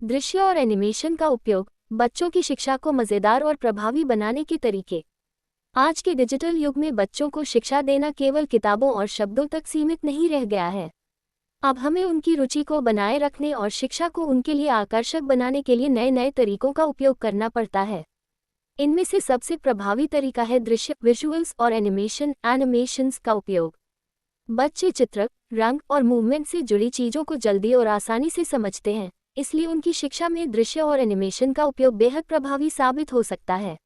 दृश्य और एनिमेशन का उपयोग, बच्चों की शिक्षा को मज़ेदार और प्रभावी बनाने के तरीके। आज के डिजिटल युग में बच्चों को शिक्षा देना केवल किताबों और शब्दों तक सीमित नहीं रह गया है। अब हमें उनकी रुचि को बनाए रखने और शिक्षा को उनके लिए आकर्षक बनाने के लिए नए नए तरीकों का उपयोग करना पड़ता है। इनमें से सबसे प्रभावी तरीका है दृश्य विजुअल्स और एनिमेशंस का उपयोग। बच्चे चित्र, रंग और मूवमेंट से जुड़ी चीज़ों को जल्दी और आसानी से समझते हैं, इसलिए उनकी शिक्षा में दृश्य और एनिमेशन का उपयोग बेहद प्रभावी साबित हो सकता है।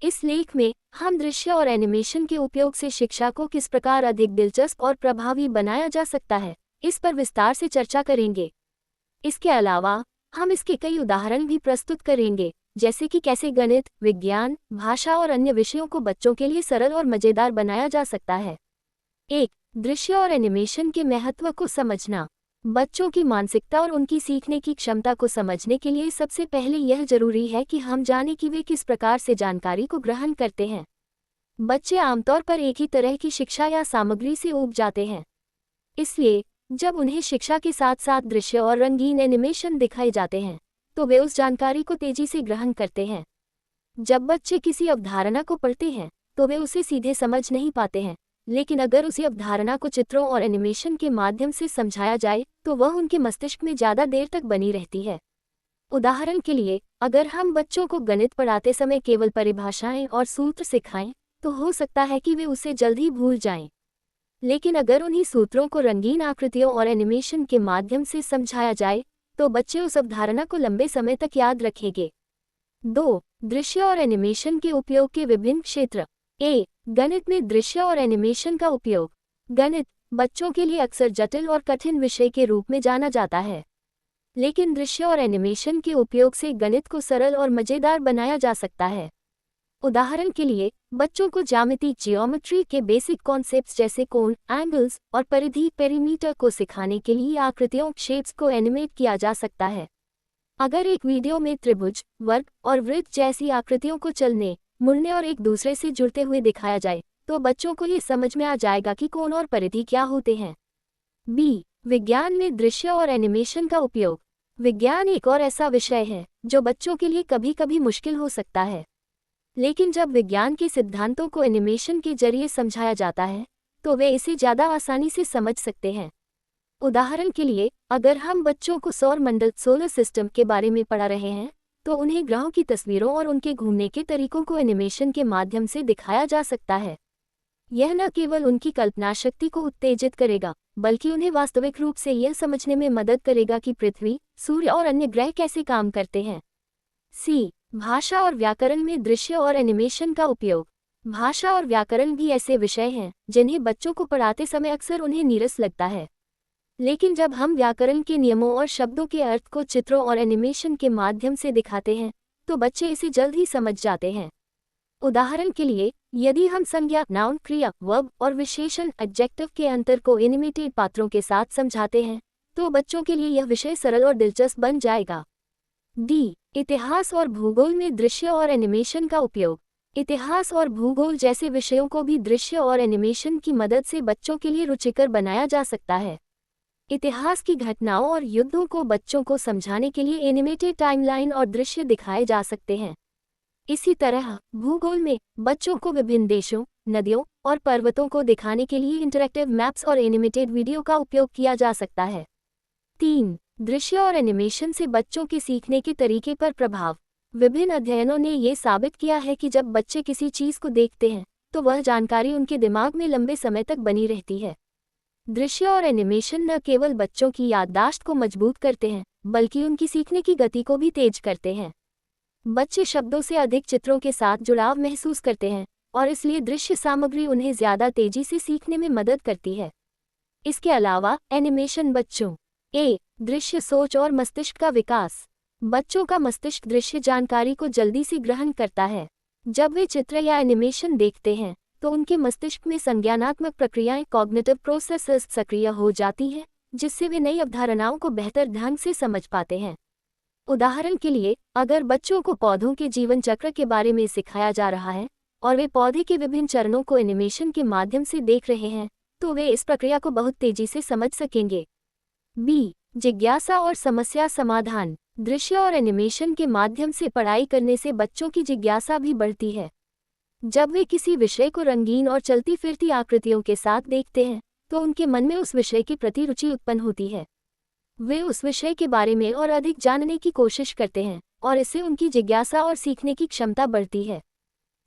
इस लेख में हम दृश्य और एनिमेशन के उपयोग से शिक्षा को किस प्रकार अधिक दिलचस्प और प्रभावी बनाया जा सकता है, इस पर विस्तार से चर्चा करेंगे। इसके अलावा हम इसके कई उदाहरण भी प्रस्तुत करेंगे, जैसे कि कैसे गणित, विज्ञान, भाषा और अन्य विषयों को बच्चों के लिए सरल और मज़ेदार बनाया जा सकता है। 1. दृश्य और एनिमेशन के महत्व को समझना। बच्चों की मानसिकता और उनकी सीखने की क्षमता को समझने के लिए सबसे पहले यह जरूरी है कि हम जानें कि वे किस प्रकार से जानकारी को ग्रहण करते हैं। बच्चे आमतौर पर एक ही तरह की शिक्षा या सामग्री से ऊब जाते हैं, इसलिए जब उन्हें शिक्षा के साथ साथ दृश्य और रंगीन एनिमेशन दिखाए जाते हैं, तो वे उस जानकारी को तेजी से ग्रहण करते हैं। जब बच्चे किसी अवधारणा को पढ़ते हैं, तो वे उसे सीधे समझ नहीं पाते हैं, लेकिन अगर उसी अवधारणा को चित्रों और एनिमेशन के माध्यम से समझाया जाए, तो वह उनके मस्तिष्क में ज़्यादा देर तक बनी रहती है। उदाहरण के लिए, अगर हम बच्चों को गणित पढ़ाते समय केवल परिभाषाएं और सूत्र सिखाएं, तो हो सकता है कि वे उसे जल्द ही भूल जाएं। लेकिन अगर उन्हीं सूत्रों को रंगीन आकृतियों और एनिमेशन के माध्यम से समझाया जाए, तो बच्चे उस अवधारणा को लंबे समय तक याद रखेंगे। 2. दृश्य और एनिमेशन के उपयोग के विभिन्न क्षेत्र। गणित में दृश्य और एनिमेशन का उपयोग। गणित बच्चों के लिए अक्सर जटिल और कठिन विषय के रूप में जाना जाता है, लेकिन दृश्य और एनिमेशन के उपयोग से गणित को सरल और मज़ेदार बनाया जा सकता है। उदाहरण के लिए, बच्चों को ज्योमेट्री के बेसिक कॉन्सेप्ट्स जैसे कोण, एंगल्स और परिधि पेरीमीटर को सिखाने के लिए आकृतियों शेप्स को एनिमेट किया जा सकता है। अगर एक वीडियो में त्रिभुज, वर्ग और वृत्त जैसी आकृतियों को चलने, मुड़ने और एक दूसरे से जुड़ते हुए दिखाया जाए, तो बच्चों को ये समझ में आ जाएगा कि कोण और परिधि क्या होते हैं। विज्ञान में दृश्य और एनिमेशन का उपयोग। विज्ञान एक और ऐसा विषय है जो बच्चों के लिए कभी कभी मुश्किल हो सकता है, लेकिन जब विज्ञान के सिद्धांतों को एनिमेशन के जरिए समझाया जाता है, तो वे इसे ज़्यादा आसानी से समझ सकते हैं। उदाहरण के लिए, अगर हम बच्चों को सौर मंडल सोलर सिस्टम के बारे में पढ़ा रहे हैं, तो उन्हें ग्रहों की तस्वीरों और उनके घूमने के तरीकों को एनिमेशन के माध्यम से दिखाया जा सकता है। यह न केवल उनकी कल्पना शक्ति को उत्तेजित करेगा, बल्कि उन्हें वास्तविक रूप से यह समझने में मदद करेगा कि पृथ्वी, सूर्य और अन्य ग्रह कैसे काम करते हैं। भाषा और व्याकरण में दृश्य और एनिमेशन का उपयोग। भाषा और व्याकरण भी ऐसे विषय हैं जिन्हें बच्चों को पढ़ाते समय अक्सर उन्हें नीरस लगता है, लेकिन जब हम व्याकरण के नियमों और शब्दों के अर्थ को चित्रों और एनिमेशन के माध्यम से दिखाते हैं, तो बच्चे इसे जल्द ही समझ जाते हैं। उदाहरण के लिए, यदि हम संज्ञा, नाउन, क्रिया, वर्ब और विशेषण, एडजेक्टिव के अंतर को एनिमेटेड पात्रों के साथ समझाते हैं, तो बच्चों के लिए यह विषय सरल और दिलचस्प बन जाएगा। इतिहास और भूगोल में दृश्य और एनिमेशन का उपयोग। इतिहास और भूगोल जैसे विषयों को भी दृश्य और एनिमेशन की मदद से बच्चों के लिए रुचिकर बनाया जा सकता है। इतिहास की घटनाओं और युद्धों को बच्चों को समझाने के लिए एनिमेटेड टाइमलाइन और दृश्य दिखाए जा सकते हैं। इसी तरह भूगोल में बच्चों को विभिन्न देशों, नदियों और पर्वतों को दिखाने के लिए इंटरैक्टिव मैप्स और एनिमेटेड वीडियो का उपयोग किया जा सकता है। 3. दृश्य और एनिमेशन से बच्चों के सीखने के तरीके पर प्रभाव। विभिन्न अध्ययनों ने ये साबित किया है कि जब बच्चे किसी चीज़ को देखते हैं, तो वह जानकारी उनके दिमाग में लंबे समय तक बनी रहती है। दृश्य और एनिमेशन न केवल बच्चों की याददाश्त को मजबूत करते हैं, बल्कि उनकी सीखने की गति को भी तेज करते हैं। बच्चे शब्दों से अधिक चित्रों के साथ जुड़ाव महसूस करते हैं, और इसलिए दृश्य सामग्री उन्हें ज़्यादा तेजी से सीखने में मदद करती है। इसके अलावा एनिमेशन बच्चों दृश्य सोच और मस्तिष्क का विकास। बच्चों का मस्तिष्क दृश्य जानकारी को जल्दी से ग्रहण करता है। जब वे चित्र या एनिमेशन देखते हैं, तो उनके मस्तिष्क में संज्ञानात्मक प्रक्रियाएं, कॉग्निटिव प्रोसेसेस सक्रिय हो जाती हैं, जिससे वे नई अवधारणाओं को बेहतर ढंग से समझ पाते हैं। उदाहरण के लिए, अगर बच्चों को पौधों के जीवन चक्र के बारे में सिखाया जा रहा है और वे पौधे के विभिन्न चरणों को एनिमेशन के माध्यम से देख रहे हैं, तो वे इस प्रक्रिया को बहुत तेजी से समझ सकेंगे। जिज्ञासा और समस्या समाधान। दृश्य और एनिमेशन के माध्यम से पढ़ाई करने से बच्चों की जिज्ञासा भी बढ़ती है। जब वे किसी विषय को रंगीन और चलती फिरती आकृतियों के साथ देखते हैं, तो उनके मन में उस विषय के प्रति रुचि उत्पन्न होती है। वे उस विषय के बारे में और अधिक जानने की कोशिश करते हैं और इससे उनकी जिज्ञासा और सीखने की क्षमता बढ़ती है।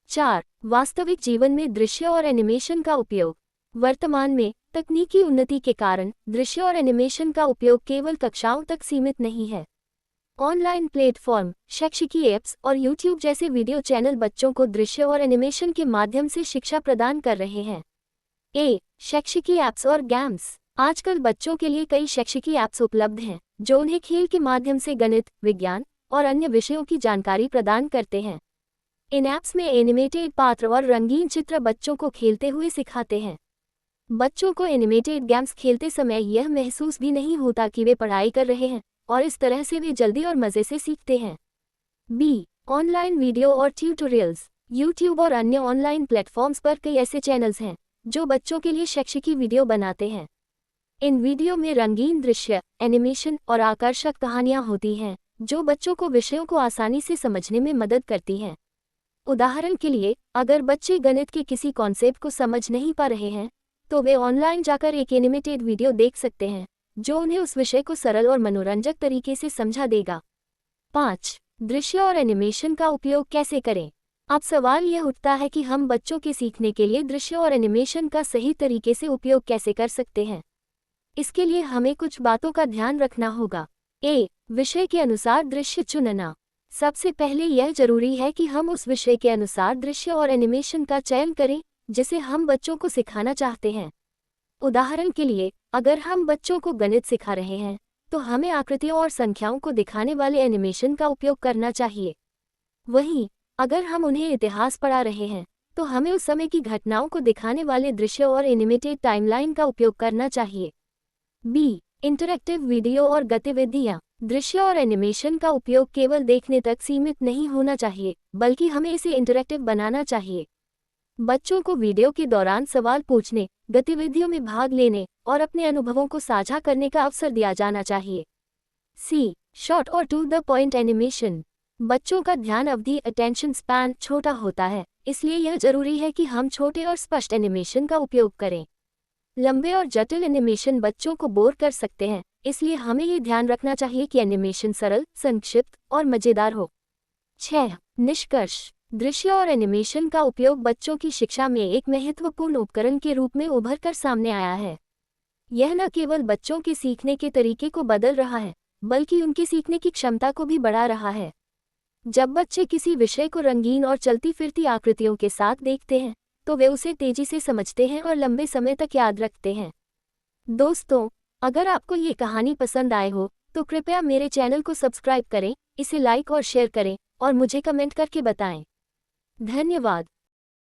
4. वास्तविक जीवन में दृश्य और एनिमेशन का उपयोग। वर्तमान में तकनीकी उन्नति के कारण दृश्य और एनिमेशन का उपयोग केवल कक्षाओं तक सीमित नहीं है। ऑनलाइन प्लेटफॉर्म, शैक्षिकी ऐप्स और यूट्यूब जैसे वीडियो चैनल बच्चों को दृश्य और एनिमेशन के माध्यम से शिक्षा प्रदान कर रहे हैं। शैक्षिकी ऐप्स और गेम्स। आजकल बच्चों के लिए कई शैक्षिकी ऐप्स उपलब्ध हैं जो उन्हें खेल के माध्यम से गणित, विज्ञान और अन्य विषयों की जानकारी प्रदान करते हैं। इन ऐप्स में एनिमेटेड पात्र और रंगीन चित्र बच्चों को खेलते हुए सिखाते हैं। बच्चों को एनिमेटेड गेम्स खेलते समय यह महसूस भी नहीं होता कि वे पढ़ाई कर रहे हैं और इस तरह से वे जल्दी और मज़े से सीखते हैं। ऑनलाइन वीडियो और ट्यूटोरियल्स। यूट्यूब और अन्य ऑनलाइन प्लेटफॉर्म्स पर कई ऐसे चैनल्स हैं जो बच्चों के लिए शैक्षिकी वीडियो बनाते हैं। इन वीडियो में रंगीन दृश्य, एनिमेशन और आकर्षक कहानियां होती हैं जो बच्चों को विषयों को आसानी से समझने में मदद करती हैं। उदाहरण के लिए, अगर बच्चे गणित के किसी कॉन्सेप्ट को समझ नहीं पा रहे हैं, तो वे ऑनलाइन जाकर एक एनिमेटेड वीडियो देख सकते हैं जो उन्हें उस विषय को सरल और मनोरंजक तरीके से समझा देगा। 5. दृश्य और एनिमेशन का उपयोग कैसे करें। अब सवाल यह उठता है कि हम बच्चों के सीखने के लिए दृश्य और एनिमेशन का सही तरीके से उपयोग कैसे कर सकते हैं। इसके लिए हमें कुछ बातों का ध्यान रखना होगा। विषय के अनुसार दृश्य चुनना। सबसे पहले यह जरूरी है कि हम उस विषय के अनुसार दृश्य और एनिमेशन का चयन करें जिसे हम बच्चों को सिखाना चाहते हैं। उदाहरण के लिए, अगर हम बच्चों को गणित सिखा रहे हैं, तो हमें आकृतियों और संख्याओं को दिखाने वाले एनिमेशन का उपयोग करना चाहिए। वहीं अगर हम उन्हें इतिहास पढ़ा रहे हैं, तो हमें उस समय की घटनाओं को दिखाने वाले दृश्य और एनिमेटेड टाइमलाइन का उपयोग करना चाहिए। इंटरैक्टिव वीडियो और गतिविधियाँ। दृश्य और एनिमेशन का उपयोग केवल देखने तक सीमित नहीं होना चाहिए, बल्कि हमें इसे इंटरैक्टिव बनाना चाहिए। बच्चों को वीडियो के दौरान सवाल पूछने, गतिविधियों में भाग लेने और अपने अनुभवों को साझा करने का अवसर दिया जाना चाहिए। शॉर्ट और टू द पॉइंट एनिमेशन। बच्चों का ध्यान अवधि अटेंशन स्पैन छोटा होता है, इसलिए यह जरूरी है कि हम छोटे और स्पष्ट एनिमेशन का उपयोग करें। लंबे और जटिल एनिमेशन बच्चों को बोर कर सकते हैं, इसलिए हमें ये ध्यान रखना चाहिए कि एनिमेशन सरल, संक्षिप्त और मज़ेदार हो। 6. निष्कर्ष। दृश्य और एनिमेशन का उपयोग बच्चों की शिक्षा में एक महत्वपूर्ण उपकरण के रूप में उभर कर सामने आया है। यह न केवल बच्चों के सीखने के तरीके को बदल रहा है, बल्कि उनकी सीखने की क्षमता को भी बढ़ा रहा है। जब बच्चे किसी विषय को रंगीन और चलती फिरती आकृतियों के साथ देखते हैं, तो वे उसे तेजी से समझते हैं और लंबे समय तक याद रखते हैं। दोस्तों, अगर आपको ये कहानी पसंद आए हो, तो कृपया मेरे चैनल को सब्सक्राइब करें, इसे लाइक और शेयर करें और मुझे कमेंट करके बताएं। धन्यवाद।